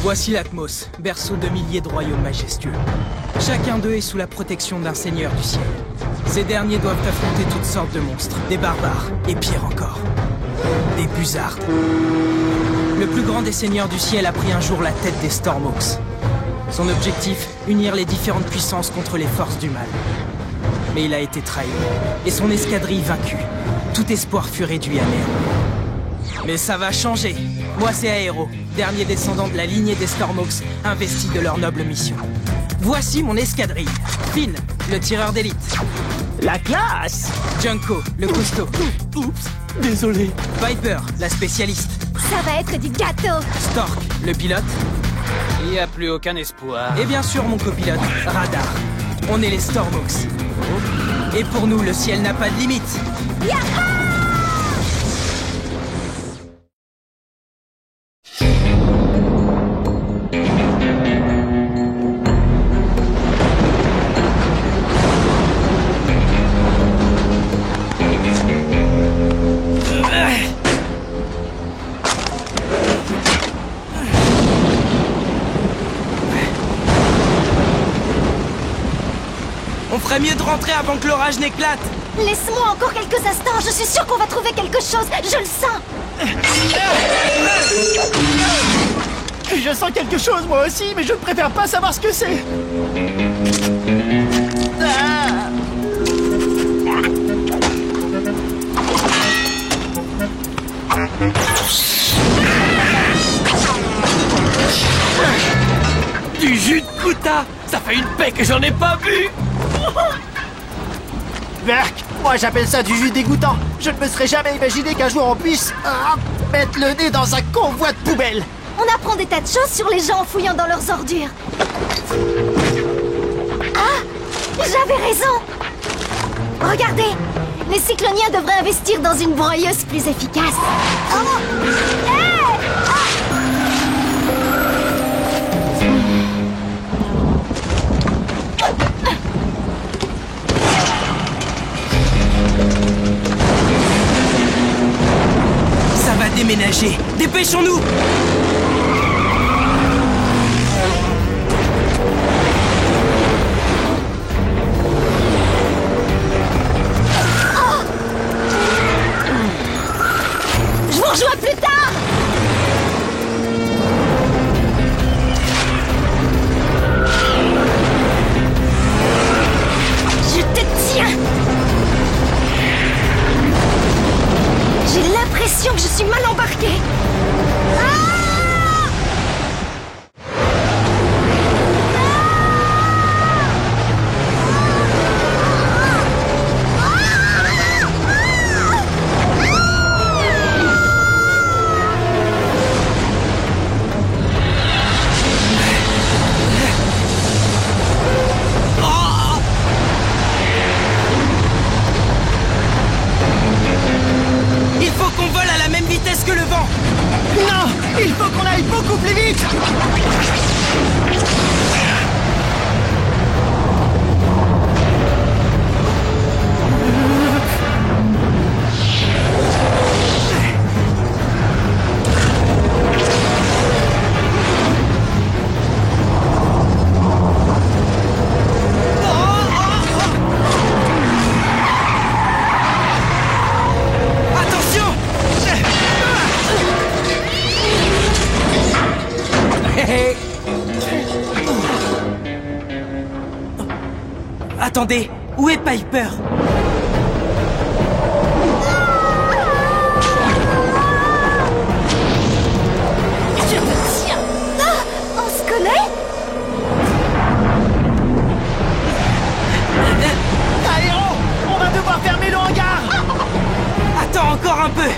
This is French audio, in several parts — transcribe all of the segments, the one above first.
Voici l'Atmos, berceau de milliers de royaumes majestueux. Chacun d'eux est sous la protection d'un seigneur du ciel. Ces derniers doivent affronter toutes sortes de monstres, des barbares, et pire encore, des buzzards. Le plus grand des seigneurs du ciel a pris un jour la tête des Stormhawks. Son objectif, unir les différentes puissances contre les forces du mal. Mais il a été trahi, et son escadrille vaincue. Tout espoir fut réduit à néant. Mais ça va changer. Moi c'est Aero, dernier descendant de la lignée des Stormhawks, investi de leur noble mission. Voici mon escadrille. Finn, le tireur d'élite. La classe! Junko, le costaud. Oups, désolé. Viper, la spécialiste. Ça va être du gâteau. Stork, le pilote. Il n'y a plus aucun espoir. Et bien sûr mon copilote, Radar. On est les Stormhawks. Et pour nous, le ciel n'a pas de limite. Yaha! On ferait mieux de rentrer avant que l'orage n'éclate. Laisse-moi encore quelques instants, je suis sûre qu'on va trouver quelque chose, je le sens. Je sens quelque chose moi aussi, mais je préfère pas savoir ce que c'est. Ah! Du jus de Kuta! Ça fait une paix que j'en ai pas bu! Berk, moi j'appelle ça du jus dégoûtant. Je ne me serais jamais imaginé qu'un jour on puisse mettre le nez dans un convoi de poubelles. On apprend des tas de choses sur les gens en fouillant dans leurs ordures. Ah! J'avais raison! Regardez! Les cycloniens devraient investir dans une broyeuse plus efficace. Oh! Hey! Ah! Ça va déménager. Dépêchons-nous! Je vous rejoins plus tard! Je te tiens! J'ai l'impression que je suis mal embarquée! Ah! Il faut qu'on vole à la même vitesse que le vent. Non! Il faut qu'on aille beaucoup plus vite! Attention! Attendez, où est Piper? Je te tiens! Ah! On se connaît? Aéro! On va devoir fermer le hangar! Attends encore un peu.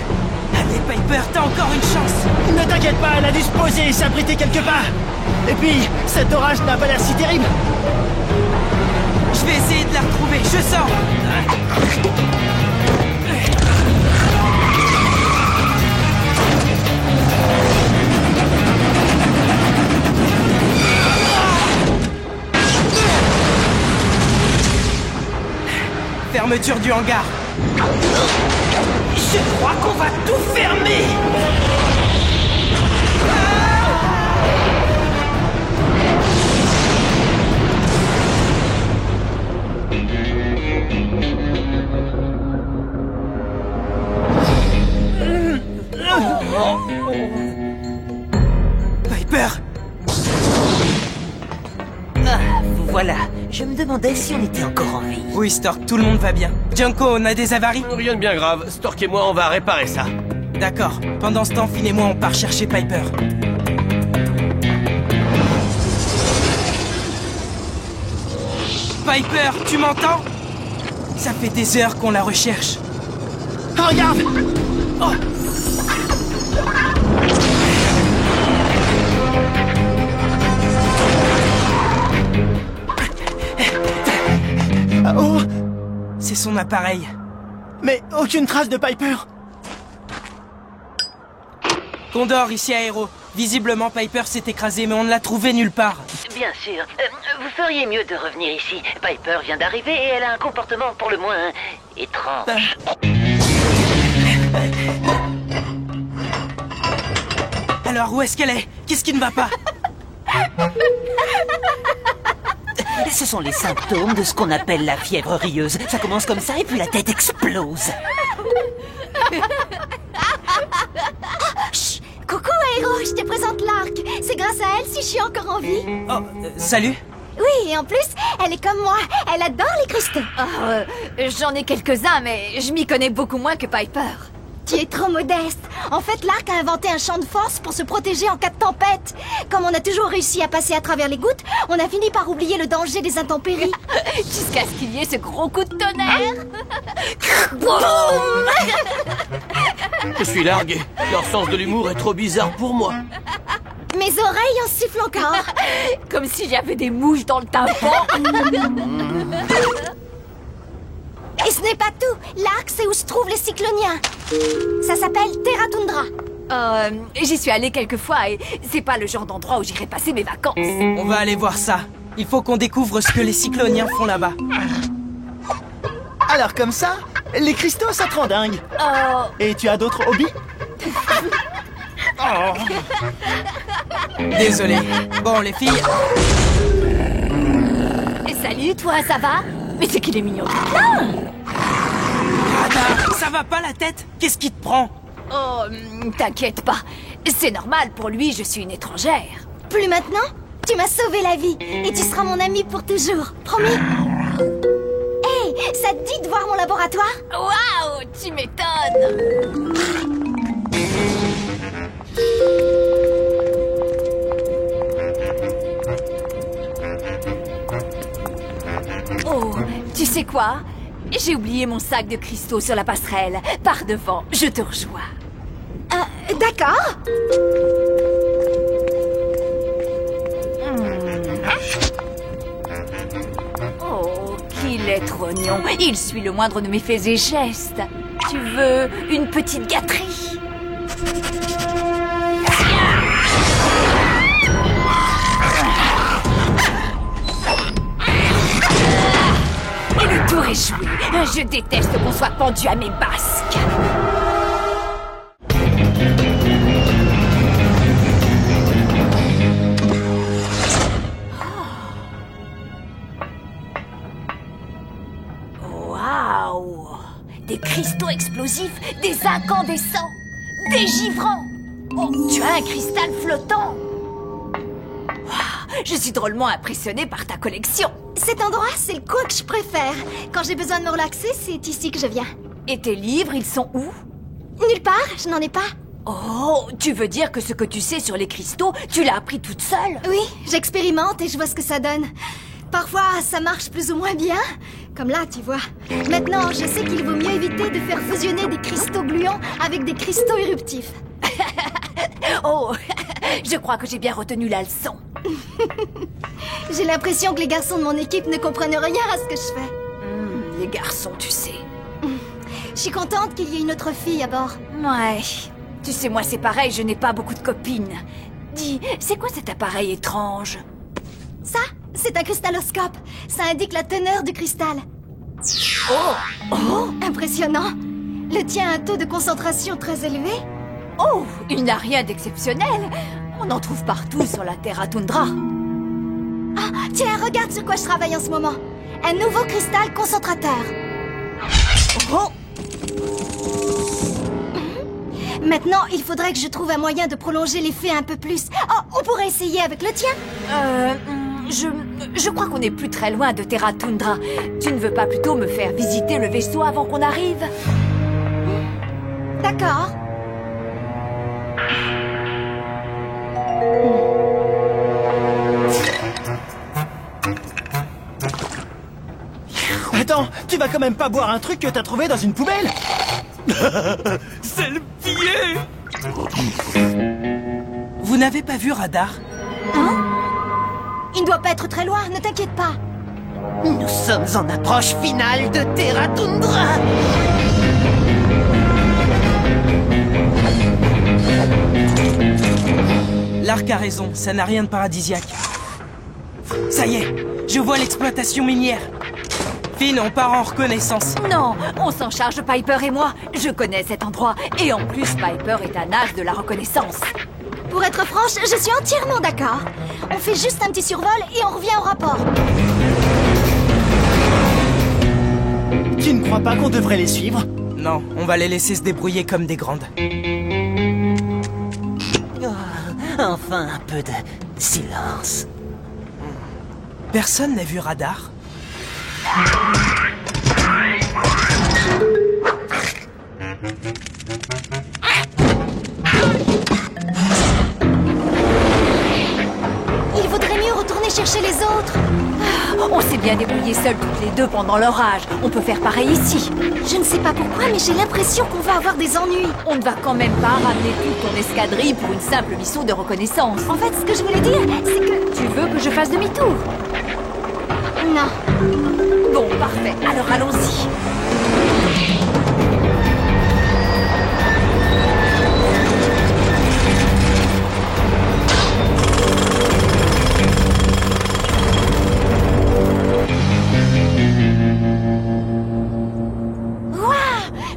Allez Piper, t'as encore une chance. Ne t'inquiète pas, elle a dû se poser et s'abriter quelque part. Et puis, cet orage n'a pas l'air si terrible. Je vais essayer de la retrouver, je sors. Fermeture du hangar. Je crois qu'on va tout fermer. Piper! Ah, voilà. Je me demandais si on était encore en vie. Oui, Stork, tout le monde va bien. Junko, on a des avaries? Rien de bien grave. Stork et moi, on va réparer ça. D'accord. Pendant ce temps, Finn et moi, on part chercher Piper. Piper, tu m'entends? Ça fait des heures qu'on la recherche. Oh, regarde! Oh! Ah, oh! C'est son appareil. Mais aucune trace de Piper! Condor, ici Aéro. Visiblement, Piper s'est écrasée, mais on ne l'a trouvée nulle part. Bien sûr. Vous feriez mieux de revenir ici. Piper vient d'arriver et elle a un comportement pour le moins étrange. Alors, où est-ce qu'elle est? Qu'est-ce qui ne va pas? Ce sont les symptômes de ce qu'on appelle la fièvre rieuse. Ça commence comme ça et puis la tête explose. Chut! Coucou Aéro, je te présente l'Arc. C'est grâce à elle si je suis encore en vie. Oh, salut. Oui, et en plus, elle est comme moi. Elle adore les cristaux. J'en ai quelques-uns, mais je m'y connais beaucoup moins que Piper. Tu es trop modeste. En fait, l'Arc a inventé un champ de force pour se protéger en cas de tempête. Comme on a toujours réussi à passer à travers les gouttes, on a fini par oublier le danger des intempéries. Jusqu'à ce qu'il y ait ce gros coup de tonnerre. Je suis largué. Leur sens de l'humour est trop bizarre pour moi. Mes oreilles en sifflent encore. Comme si j'avais des mouches dans le tympan. Et ce n'est pas tout. L'Arc, c'est où se trouvent les cycloniens. Ça s'appelle Terra Tundra. J'y suis allée quelques fois et c'est pas le genre d'endroit où j'irais passer mes vacances. On va aller voir ça. Il faut qu'on découvre ce que les cycloniens font là-bas. Alors comme ça, les cristaux, ça te rend dingue. Et tu as d'autres hobbies? Désolé. Bon, les filles... Salut, toi, ça va? Mais c'est qu'il est mignon. Attends, ça va pas la tête? Qu'est-ce qui te prend? Oh, t'inquiète pas. C'est normal, pour lui, je suis une étrangère. Plus maintenant? Tu m'as sauvé la vie. Et tu seras mon ami pour toujours. Promis? Hey, ça te dit de voir mon laboratoire? Waouh, tu m'étonnes. Oh, tu sais quoi? J'ai oublié mon sac de cristaux sur la passerelle. Par devant, je te rejoins. D'accord. Oh, qu'il est trognon. Il suit le moindre de mes faits et gestes. Tu veux une petite gâterie? Et le tour est joué. Je déteste qu'on soit pendu à mes basques. Waouh! Des cristaux explosifs, des incandescents, des givrants. Oh, tu as un cristal flottant. Waouh, je suis drôlement impressionnée par ta collection. Cet endroit, c'est le coin que je préfère. Quand j'ai besoin de me relaxer, c'est ici que je viens. Et tes livres, ils sont où? Nulle part, je n'en ai pas. Oh, tu veux dire que ce que tu sais sur les cristaux, tu l'as appris toute seule? Oui, j'expérimente et je vois ce que ça donne. Parfois, ça marche plus ou moins bien. Comme là, tu vois. Maintenant, je sais qu'il vaut mieux éviter de faire fusionner des cristaux gluants avec des cristaux éruptifs. Oh, je crois que j'ai bien retenu la leçon. J'ai l'impression que les garçons de mon équipe ne comprennent rien à ce que je fais. Les garçons, tu sais. Je suis contente qu'il y ait une autre fille à bord. Ouais. Tu sais, moi, c'est pareil, je n'ai pas beaucoup de copines. Dis, c'est quoi cet appareil étrange? Ça, c'est un cristalloscope. Ça indique la teneur du cristal. Oh, Impressionnant. Le tien a un taux de concentration très élevé. oh, il n'a rien d'exceptionnel. On en trouve partout sur la Terra Tundra. Ah, tiens, regarde sur quoi je travaille en ce moment. Un nouveau cristal concentrateur. Oh, Maintenant, il faudrait que je trouve un moyen de prolonger l'effet un peu plus. Oh, on pourrait essayer avec le tien. Je crois qu'on n'est plus très loin de Terra Tundra. Tu ne veux pas plutôt me faire visiter le vaisseau avant qu'on arrive? D'accord. Attends, tu vas quand même pas boire un truc que t'as trouvé dans une poubelle? C'est le billet! Vous n'avez pas vu Radar? Hein? Il ne doit pas être très loin, ne t'inquiète pas. Nous sommes en approche finale de Terra Tundra. L'Arc a raison, ça n'a rien de paradisiaque. Ça y est, je vois l'exploitation minière. Finn, on part en reconnaissance. Non, on s'en charge, Piper et moi. Je connais cet endroit. Et en plus, Piper est un as de la reconnaissance. Pour être franche, je suis entièrement d'accord. On fait juste un petit survol et on revient au rapport. Tu ne crois pas qu'on devrait les suivre? Non, on va les laisser se débrouiller comme des grandes. Enfin un peu de silence. Personne n'a vu Radar? Il vaudrait mieux retourner chercher les autres. On s'est bien débrouillés seuls toutes les deux pendant l'orage. On peut faire pareil ici. Je ne sais pas pourquoi, mais j'ai l'impression qu'on va avoir des ennuis. On ne va quand même pas ramener toute ton escadrille pour une simple mission de reconnaissance. En fait, ce que je voulais dire, c'est que... Tu veux que je fasse demi-tour? Non. Bon, parfait. Alors allons-y.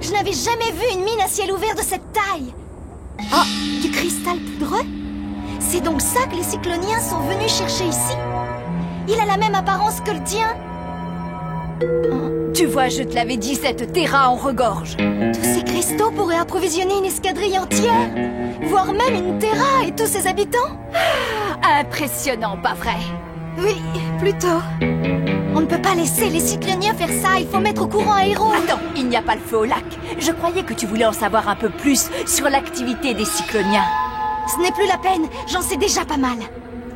Je n'avais jamais vu une mine à ciel ouvert de cette taille. Oh, du cristal poudreux? C'est donc ça que les cycloniens sont venus chercher ici? Il a la même apparence que le tien? Tu vois, je te l'avais dit, cette Terra en regorge. Tous ces cristaux pourraient approvisionner une escadrille entière, voire même une Terra et tous ses habitants? Impressionnant, pas vrai? Oui, plutôt. On ne peut pas laisser les cycloniens faire ça, il faut mettre au courant Aéro. Attends, il n'y a pas le feu au lac. Je croyais que tu voulais en savoir un peu plus sur l'activité des cycloniens. Ce n'est plus la peine, j'en sais déjà pas mal.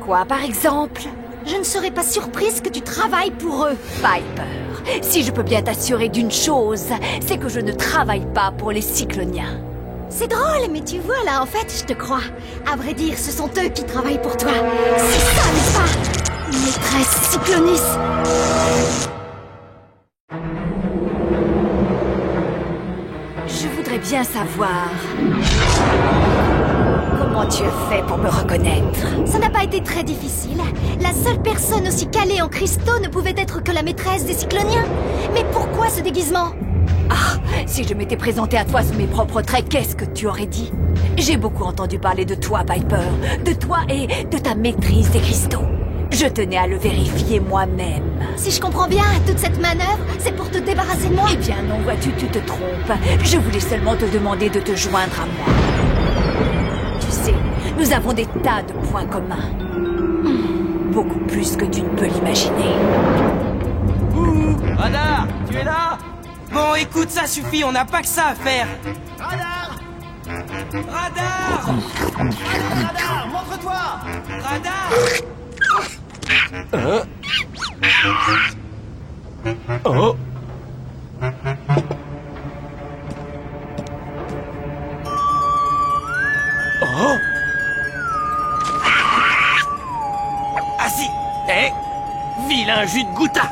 Quoi, par exemple? Je ne serais pas surprise que tu travailles pour eux. Piper, si je peux bien t'assurer d'une chose, c'est que je ne travaille pas pour les cycloniens. C'est drôle, mais tu vois là, en fait, je te crois. À vrai dire, ce sont eux qui travaillent pour toi. C'est ça, n'est-ce pas? Maîtresse Cyclonis. Je voudrais bien savoir comment tu as fait pour me reconnaître. Ça n'a pas été très difficile. La seule personne aussi calée en cristaux ne pouvait être que la maîtresse des cycloniens. Mais pourquoi ce déguisement? Ah, si je m'étais présentée à toi sous mes propres traits, qu'est-ce que tu aurais dit? J'ai beaucoup entendu parler de toi, Piper. De toi et de ta maîtrise des cristaux. Je tenais à le vérifier moi-même. Si je comprends bien, toute cette manœuvre, c'est pour te débarrasser de moi? Eh bien non, vois-tu, tu te trompes. Je voulais seulement te demander de te joindre à moi. Tu sais, nous avons des tas de points communs. Beaucoup plus que tu ne peux l'imaginer. Radar, tu es là? Bon, écoute, ça suffit, on n'a pas que ça à faire. Radar! Radar! Radar, montre-toi! Radar! Oh! Oh! Assis! Eh! Vilain jus de goutta!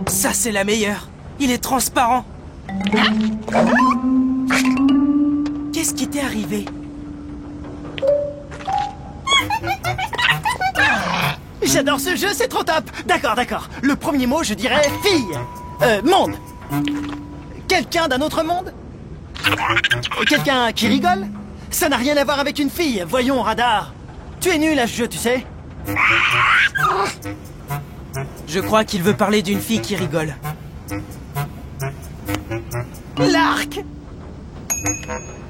Ça, c'est la meilleure. Il est transparent. Qu'est-ce qui t'est arrivé? J'adore ce jeu, c'est trop top! D'accord. Le premier mot, je dirais fille. Monde. Quelqu'un d'un autre monde? Quelqu'un qui rigole? Ça n'a rien à voir avec une fille. Voyons, Radar. Tu es nul à ce jeu, tu sais. Je crois qu'il veut parler d'une fille qui rigole. L'arc!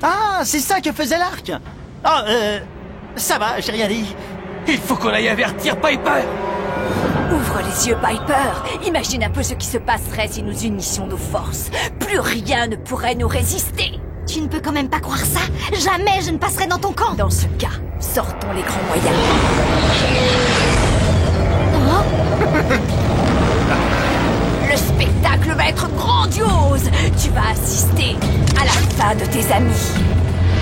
Ah, c'est ça que faisait l'arc! Oh, ça va, j'ai rien dit. Il faut qu'on aille avertir Piper. Ouvre les yeux, Piper. Imagine un peu ce qui se passerait si nous unissions nos forces. Plus rien ne pourrait nous résister. Tu ne peux quand même pas croire ça. Jamais je ne passerai dans ton camp. Dans ce cas, sortons les grands moyens. Le spectacle va être grandiose. Tu vas assister à la fin de tes amis.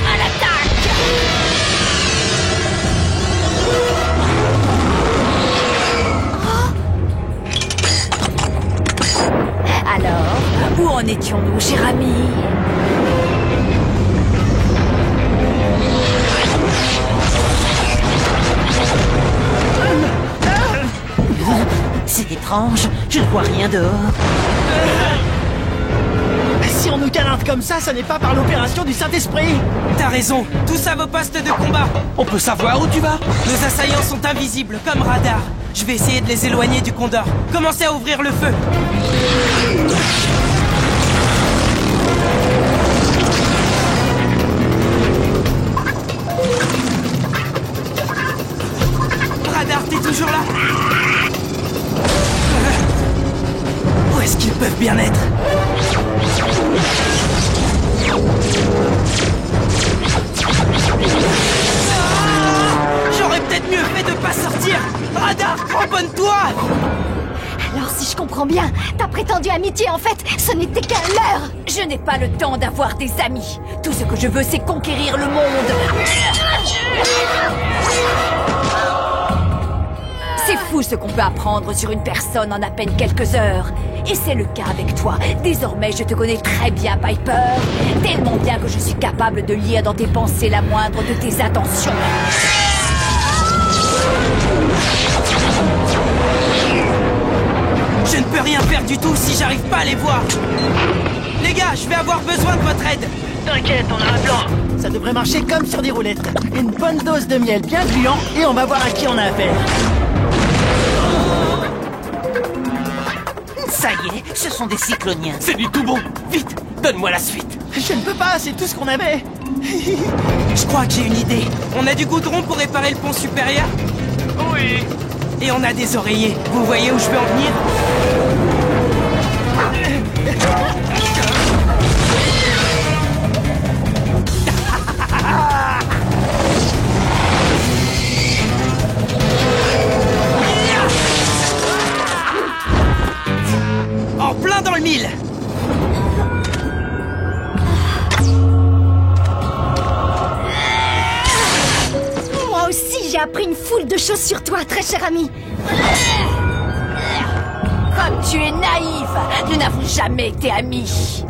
À l'attaque! Alors, où en étions-nous, cher ami? C'est étrange, je ne vois rien dehors. Si on nous câlinte comme ça n'est pas par l'opération du Saint-Esprit. T'as raison, tous à vos postes de combat. On peut savoir où tu vas? Nos assaillants sont invisibles, comme radar. Je vais essayer de les éloigner du Condor. Commencez à ouvrir le feu. Radar, t'es toujours là? Où est-ce qu'ils peuvent bien être? J'aurais peut-être mieux fait de pas sortir. Radar, cramponne-toi! Alors si je comprends bien, ta prétendue amitié en fait, ce n'était qu'un leurre. Je n'ai pas le temps d'avoir des amis. Tout ce que je veux, c'est conquérir le monde. C'est fou ce qu'on peut apprendre sur une personne en à peine quelques heures. Et c'est le cas avec toi. Désormais, je te connais très bien, Piper. Tellement bien que je suis capable de lire dans tes pensées la moindre de tes intentions. Je ne peux rien faire du tout si j'arrive pas à les voir. Les gars, je vais avoir besoin de votre aide. T'inquiète, on a un plan. Ça devrait marcher comme sur des roulettes. Une bonne dose de miel bien gluant et on va voir à qui on a affaire. Ça y est, ce sont des cycloniens. C'est du tout bon. Vite, donne-moi la suite. Je ne peux pas, c'est tout ce qu'on avait. Je crois que j'ai une idée. On a du goudron pour réparer le pont supérieur? Oui. Et on a des oreillers. Vous voyez où je veux en venir? En plein dans le mille. Moi aussi, j'ai appris une foule de choses sur toi, très cher ami. Comme tu es naïve, nous n'avons jamais été amis.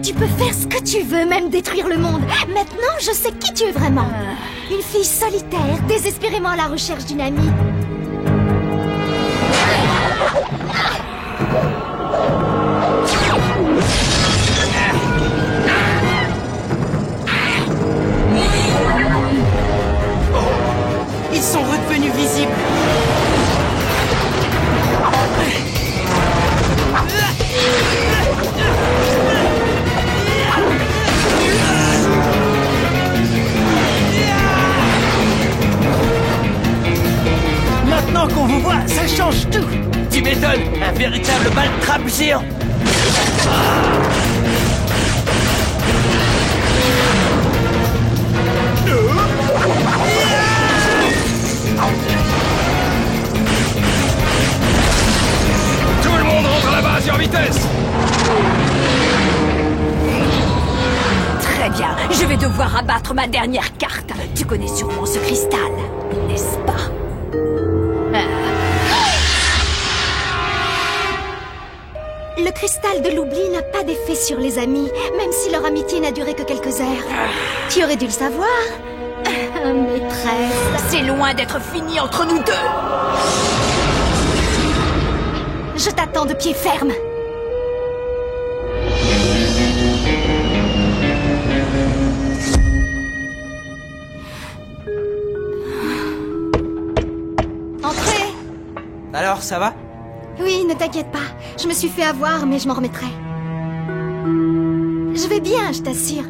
Tu peux faire ce que tu veux, même détruire le monde. Maintenant, je sais qui tu es vraiment. Une fille solitaire, désespérément à la recherche d'une amie. Ils sont redevenus visibles. Maintenant qu'on vous voit, ça change tout. Tu m'étonnes, un véritable bal-trap géant. Tout le monde rentre à la base et en vitesse. Très bien, je vais devoir abattre ma dernière carte. Tu connais sûrement ce cristal, n'est-ce pas? Le cristal de l'oubli n'a pas d'effet sur les amis, même si leur amitié n'a duré que quelques heures. Tu aurais dû le savoir. Maîtresse. C'est loin d'être fini entre nous deux. Je t'attends de pied ferme. Entrez. Alors, ça va? Oui, ne t'inquiète pas. Je me suis fait avoir, mais je m'en remettrai. Je vais bien, je t'assure.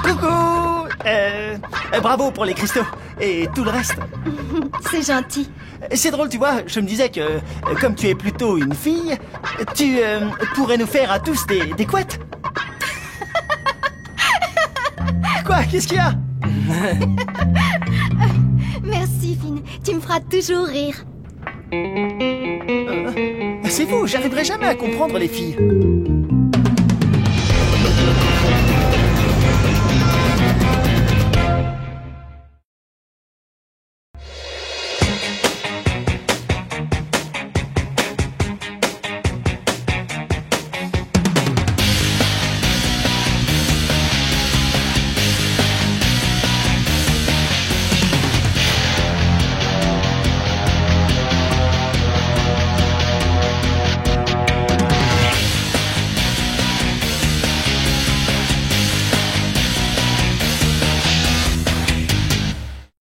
Coucou. Bravo pour les cristaux et tout le reste. C'est gentil. C'est drôle, tu vois, je me disais que, comme tu es plutôt une fille, tu pourrais nous faire à tous des couettes. Quoi? Qu'est-ce qu'il y a? Merci, Finn. Tu me feras toujours rire. C'est fou, j'arriverai jamais à comprendre les filles.